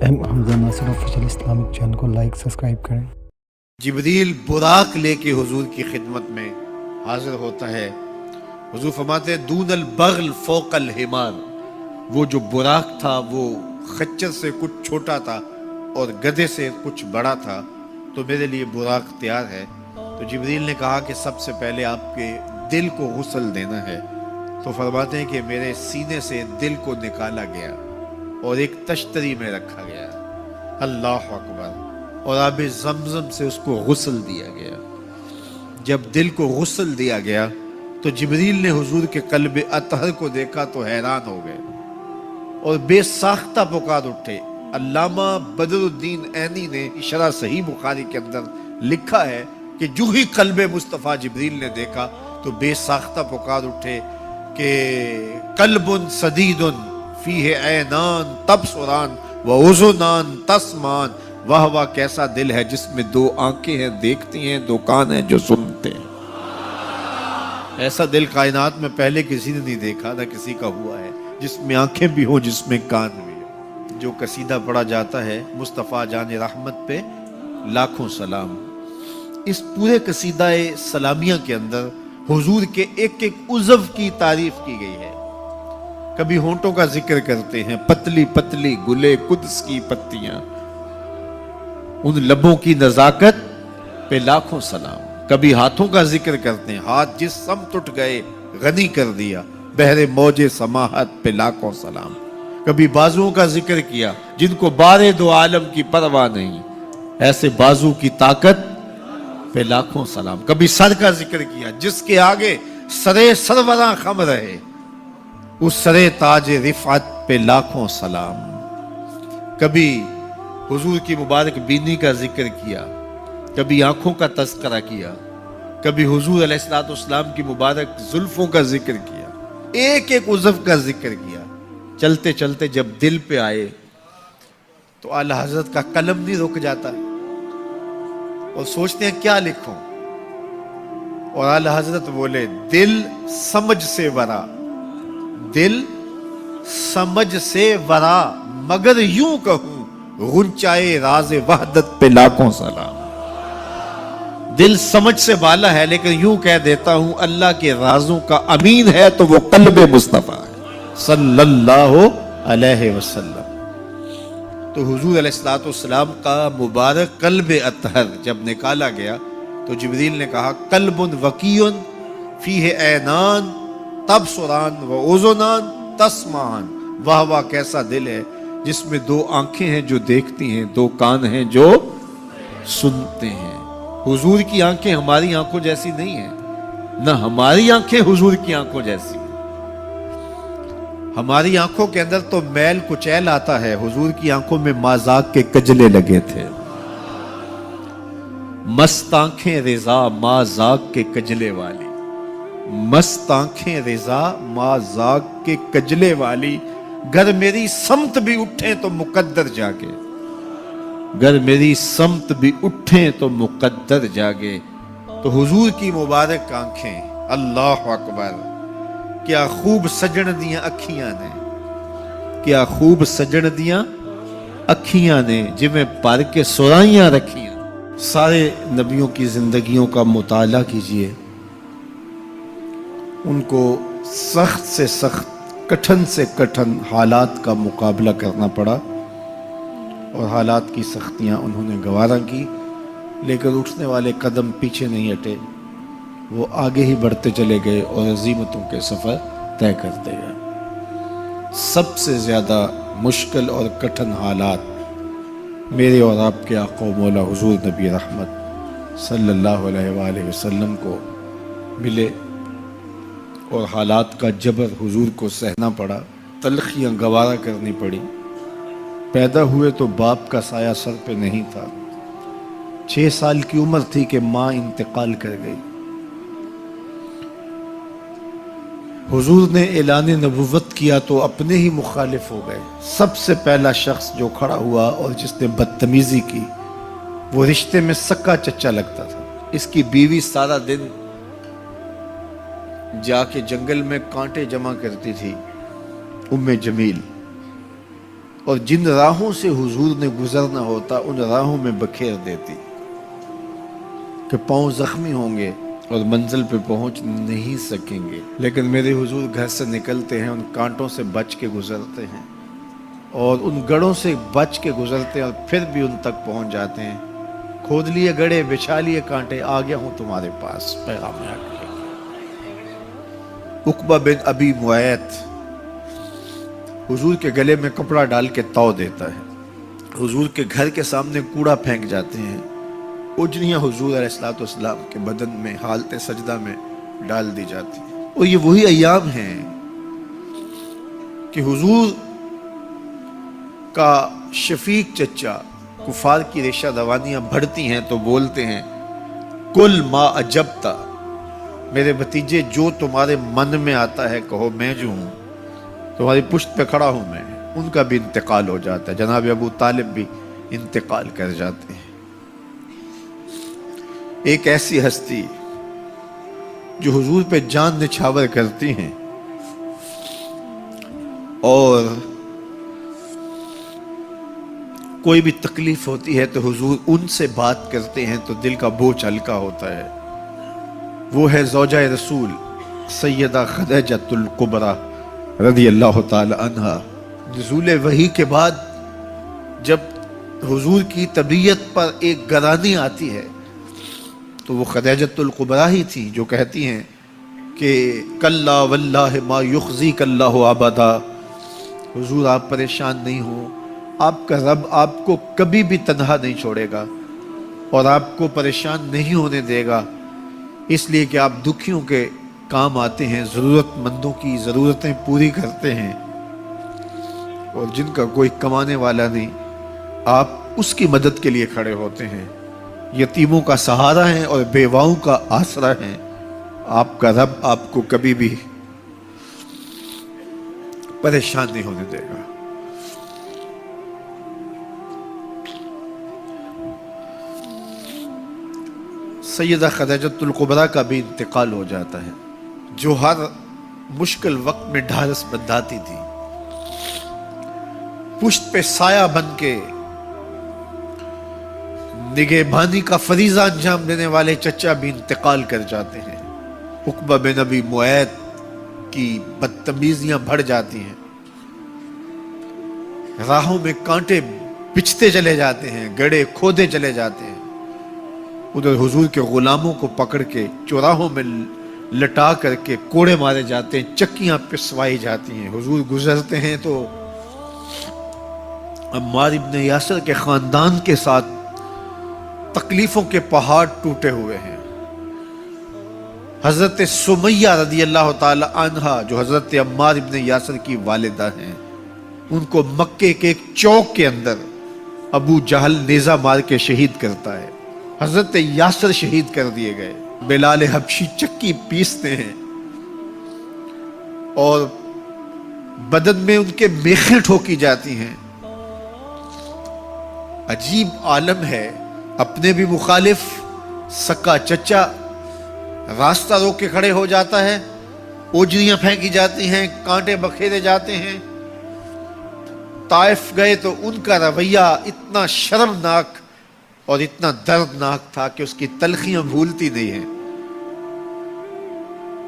حمزہ ناصر official Islamic channel کو like subscribe کریں۔ جبریل براق لے کے حضور کی خدمت میں حاضر ہوتا ہے۔ حضور فرماتے ہیں دون البغل فوق الحمار، وہ جو براق تھا وہ خچر سے کچھ چھوٹا تھا اور گدھے سے کچھ بڑا تھا، تو میرے لیے براق تیار ہے۔ تو جبریل نے کہا کہ سب سے پہلے آپ کے دل کو غسل دینا ہے۔ تو فرماتے ہیں کہ میرے سینے سے دل کو نکالا گیا اور ایک تشتری میں رکھا گیا، اللہ اکبر، اور آب زمزم سے اس کو غسل دیا گیا۔ جب دل کو غسل دیا گیا تو جبریل نے حضور کے قلب اطہر کو دیکھا تو حیران ہو گئے اور بے ساختہ پکار اٹھے۔ علامہ بدر الدین عینی نے شرح صحیح بخاری کے اندر لکھا ہے کہ جو ہی قلب مصطفیٰ جبریل نے دیکھا تو بے ساختہ پکار اٹھے کہ قلب سدید فیہ عینان تبصران و اذنان تسمان، واہ واہ کیسا دل ہے جس میں دو آنکھیں ہیں دیکھتی ہیں، دو کان ہیں جو سنتے ہیں۔ ایسا دل کائنات میں پہلے کسی نے نہیں دیکھا، نہ کسی کا ہوا ہے، جس میں آنکھیں بھی ہوں، جس میں کان بھی ہوں۔ جو قصیدہ پڑھا جاتا ہے مصطفیٰ جان رحمت پہ لاکھوں سلام، اس پورے قصیدہ سلامیہ کے اندر حضور کے ایک ایک عضو کی تعریف کی گئی ہے۔ کبھی ہونٹوں کا ذکر کرتے ہیں، پتلی پتلی گلے قدس کی پتیاں، ان لبوں کی نزاکت پہ لاکھوں سلام۔ کبھی ہاتھوں کا ذکر کرتے ہیں، ہاتھ جس سمت اٹھ گئے غنی کر دیا، بحر موج سماحت پہ لاکھوں سلام۔ کبھی بازوؤں کا ذکر کیا، جن کو بارے دو عالم کی پرواہ نہیں، ایسے بازو کی طاقت پہ لاکھوں سلام۔ کبھی سر کا ذکر کیا، جس کے آگے سرے سروراں خم رہے، اس سرے تاج رفعت پہ لاکھوں سلام۔ کبھی حضور کی مبارک بینی کا ذکر کیا، کبھی آنکھوں کا تذکرہ کیا، کبھی حضور علیہ السلام کی مبارک زلفوں کا ذکر کیا، ایک ایک عضو کا ذکر کیا۔ چلتے چلتے جب دل پہ آئے تو اعلی حضرت کا قلم نہیں رک جاتا اور سوچتے ہیں کیا لکھوں، اور اعلی حضرت بولے دل سمجھ سے ورا، دل سمجھ سے ورا، مگر یوں کہوں غنچائے راز وحدت پہ لاکھوں سلام۔ دل سمجھ سے بالا ہے لیکن یوں کہہ دیتا ہوں اللہ کے رازوں کا امین ہے تو وہ قلب مصطفیٰ ہے صلی اللہ علیہ وسلم۔ تو حضور علیہ السلام کا مبارک قلب اطہر جب نکالا گیا تو جبریل نے کہا قلب وقی فیہ عینان تبصران و اذنان تسمعان، واہ واہ کیسا دل ہے جس میں دو آنکھیں ہیں جو دیکھتی ہیں، دو کان ہیں جو سنتے ہیں۔ حضور کی آنکھیں ہماری آنکھوں جیسی نہیں ہیں، نہ ہماری آنکھیں حضور کی آنکھوں جیسی ہیں۔ ہماری آنکھوں کے اندر تو میل کچیل آتا ہے، حضور کی آنکھوں میں مازاق کے کجلے لگے تھے۔ مست آنکھیں رضا مازاق کے کجلے والی، مست آنکھیں رضا مازاق کے کجلے والی، گر میری سمت بھی اٹھیں تو مقدر جاگے، گر میری سمت بھی اٹھیں تو مقدر جاگے۔ تو حضور کی مبارک آنکھیں، اللہ اکبر، کیا خوب سجن دیاں اکھیاں نے، کیا خوب سجن دیاں اکھیاں نے، جویں پر کے سرائیاں رکھیاں۔ سارے نبیوں کی زندگیوں کا مطالعہ کیجئے، ان کو سخت سے سخت، کٹھن سے کٹھن حالات کا مقابلہ کرنا پڑا اور حالات کی سختیاں انہوں نے گوارا کی، لیکن اٹھنے والے قدم پیچھے نہیں ہٹے، وہ آگے ہی بڑھتے چلے گئے اور عظیمتوں کے سفر طے کرتے گئے۔ سب سے زیادہ مشکل اور کٹھن حالات میرے اور آپ کے آقا و مولا حضور نبی رحمت صلی اللہ علیہ وآلہ وسلم کو ملے اور حالات کا جبر حضور کو سہنا پڑا، تلخیاں گوارا کرنی پڑی۔ پیدا ہوئے تو باپ کا سایہ سر پہ نہیں تھا، 6 سال کی عمر تھی کہ ماں انتقال کر گئی۔ حضور نے اعلان نبوت کیا تو اپنے ہی مخالف ہو گئے۔ سب سے پہلا شخص جو کھڑا ہوا اور جس نے بدتمیزی کی وہ رشتے میں سکا چچا لگتا تھا۔ اس کی بیوی سارا دن جا کے جنگل میں کانٹے جمع کرتی تھی، ام جمیل۔ اور جن راہوں سے حضور نے گزرنا ہوتا ان راہوں میں بکھیر دیتی کہ پاؤں زخمی ہوں گے اور منزل پہ پہنچ نہیں سکیں گے، لیکن میرے حضور گھر سے نکلتے ہیں، ان کانٹوں سے بچ کے گزرتے ہیں اور ان گڑھوں سے بچ کے گزرتے ہیں اور پھر بھی ان تک پہنچ جاتے ہیں۔ کھود لیے گڑھے، بچھا لیے کانٹے، آ گیا ہوں تمہارے پاس، پیغام آ گیا۔ عقبہ بن ابی معیط حضور کے گلے میں کپڑا ڈال کے تو دیتا ہے، حضور کے گھر کے سامنے کوڑا پھینک جاتے ہیں، اجنیاں حضور علیہ السلام کے بدن میں حالت سجدہ میں ڈال دی جاتی ہیں۔ اور یہ وہی ایام ہیں کہ حضور کا شفیق چچا کفار کی ریشہ دوانیاں بڑھتی ہیں تو بولتے ہیں کل ما عجبتا، میرے بھتیجے جو تمہارے من میں آتا ہے کہو، میں جو ہوں تمہاری پشت پہ کھڑا ہوں میں۔ ان کا بھی انتقال ہو جاتا ہے، جناب ابو طالب بھی انتقال کر جاتے ہیں۔ ایک ایسی ہستی جو حضور پہ جان نچھاور کرتی ہیں اور کوئی بھی تکلیف ہوتی ہے تو حضور ان سے بات کرتے ہیں تو دل کا بوجھ ہلکا ہوتا ہے، وہ ہے زوجہ رسول سیدہ خدیجۃ الکبریٰ رضی اللہ تعالی عنہا۔ نزول وحی کے بعد جب حضور کی طبیعت پر ایک گرانی آتی ہے تو وہ خدیجۃ الکبریٰ ہی تھی جو کہتی ہیں کہ کلا واللہ ما یخزیک اللہ ابدا، حضور آپ پریشان نہیں ہوں، آپ کا رب آپ کو کبھی بھی تنہا نہیں چھوڑے گا اور آپ کو پریشان نہیں ہونے دے گا، اس لیے کہ آپ دکھیوں کے کام آتے ہیں، ضرورت مندوں کی ضرورتیں پوری کرتے ہیں، اور جن کا کوئی کمانے والا نہیں آپ اس کی مدد کے لیے کھڑے ہوتے ہیں، یتیموں کا سہارا ہیں اور بیواؤں کا آسرا ہیں، آپ کا رب آپ کو کبھی بھی پریشان نہیں ہونے دے گا۔ سیدہ خدیجۃ الکبریٰ کا بھی انتقال ہو جاتا ہے، جو ہر مشکل وقت میں ڈھارس بندھاتی تھی، پشت پہ سایہ بن کے نگہبانی کا فریضہ انجام دینے والے چچا بھی انتقال کر جاتے ہیں۔ عقبہ بن ابی معیط کی بدتمیزیاں بڑھ جاتی ہیں، راہوں میں کانٹے بچھتے چلے جاتے ہیں، گڑھے کھودے چلے جاتے ہیں، ادھر حضور کے غلاموں کو پکڑ کے چوراہوں میں لٹا کر کے کوڑے مارے جاتے ہیں، چکیاں پسوائی جاتی ہیں، حضور گزرتے ہیں تو عمار ابن یاسر کے خاندان کے ساتھ تکلیفوں کے پہاڑ ٹوٹے ہوئے ہیں۔ حضرت سمیہ رضی اللہ تعالی عنہا جو حضرت عمار ابن یاسر کی والدہ ہیں، ان کو مکے کے ایک چوک کے اندر ابو جہل نیزہ مار کے شہید کرتا ہے، حضرت یاسر شہید کر دیے گئے، بلال حبشی چکی پیستے ہیں اور بدن میں ان کے میخیں ٹھوکی جاتی ہیں۔ عجیب عالم ہے، اپنے بھی مخالف سکا چچا راستہ روک کے کھڑے ہو جاتا ہے، اوجریاں پھینکی جاتی ہیں، کانٹے بکھیرے جاتے ہیں۔ طائف گئے تو ان کا رویہ اتنا شرمناک اور اتنا دردناک تھا کہ اس کی تلخیاں بھولتی نہیں ہیں۔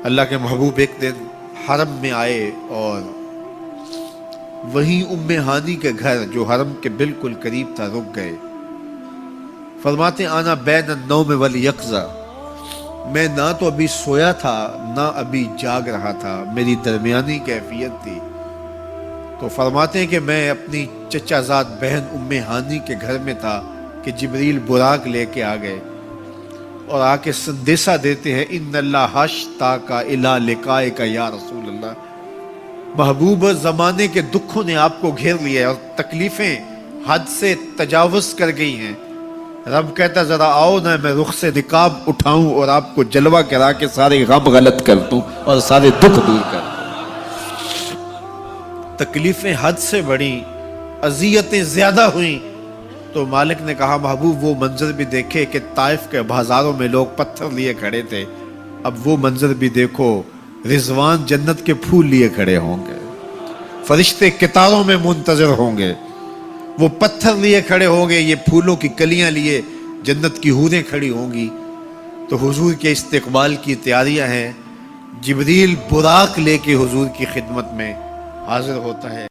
اللہ کے محبوب ایک دن حرم میں آئے اور وہیں ام ہانی کے گھر جو حرم کے بالکل قریب تھا رک گئے۔ فرماتے آنا بین النوم والیقظہ، میں نہ تو ابھی سویا تھا نہ ابھی جاگ رہا تھا، میری درمیانی کیفیت تھی۔ تو فرماتے ہیں کہ میں اپنی چچا زاد بہن ام ہانی کے گھر میں تھا کہ جبریل براق لے کے آ گئے اور آ کے سندیسہ دیتے ہیں ان اللہ اشتاق الی لقائک یا رسول اللہ، محبوب زمانے کے دکھوں نے آپ کو گھیر لیا ہے اور تکلیفیں حد سے تجاوز کر گئی ہیں۔ رب کہتا ذرا آؤ نا، میں رخ سے نقاب اٹھاؤں اور آپ کو جلوہ کرا کے سارے غم غلط کر دوں اور سارے دکھ دور کر دوں۔ تکلیفیں حد سے بڑھی، اذیتیں زیادہ ہوئیں تو مالک نے کہا محبوب وہ منظر بھی دیکھے کہ طائف کے بازاروں میں لوگ پتھر لیے کھڑے تھے، اب وہ منظر بھی دیکھو، رضوان جنت کے پھول لیے کھڑے ہوں گے۔ فرشتے کتاروں میں منتظر ہوں گے، وہ پتھر لیے کھڑے ہوں گے، یہ پھولوں کی کلیاں لیے جنت کی حوریں کھڑی ہوں گی۔ تو حضور کے استقبال کی تیاریاں ہیں، جبریل براق لے کے حضور کی خدمت میں حاضر ہوتا ہے۔